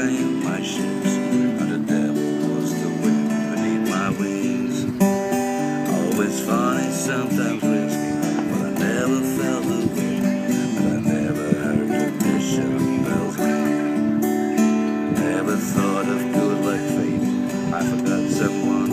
in my shoes, or the devil was the wind beneath my wings. Always funny, sometimes risky, but I never felt the wind, and I never heard the bishop bells ring. Never thought of good luck fading, I forgot someone